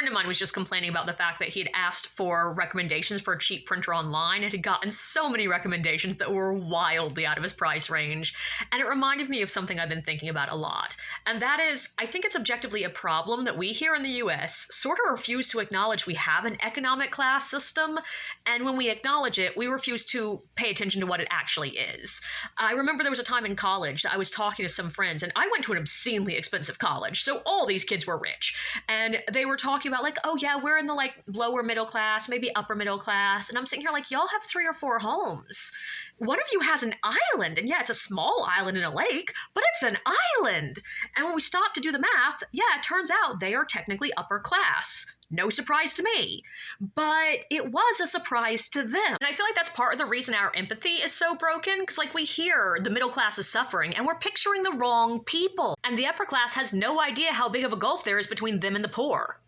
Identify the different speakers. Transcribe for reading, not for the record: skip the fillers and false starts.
Speaker 1: friend of mine was just complaining about the fact that he had asked for recommendations for a cheap printer online and had gotten so many recommendations that were wildly out of his price range. And it reminded me of something I've been thinking about a lot. And that is, I think it's objectively a problem that we here in the US sort of refuse to acknowledge we have an economic class system. And when we acknowledge it, we refuse to pay attention to what it actually is. I remember there was a time in college that I was talking to some friends, and I went to an obscenely expensive college. So all these kids were rich. And they were talking about like, oh yeah, we're in the like lower middle class, maybe upper middle class. And I'm sitting here like, y'all have 3 or 4 homes. One of you has an island, and yeah, it's a small island in a lake, but it's an island. And when we stop to do the math, yeah, it turns out they are technically upper class. No surprise to me, but it was a surprise to them. And I feel like that's part of the reason our empathy is so broken, because like we hear the middle class is suffering and we're picturing the wrong people. And the upper class has no idea how big of a gulf there is between them and the poor.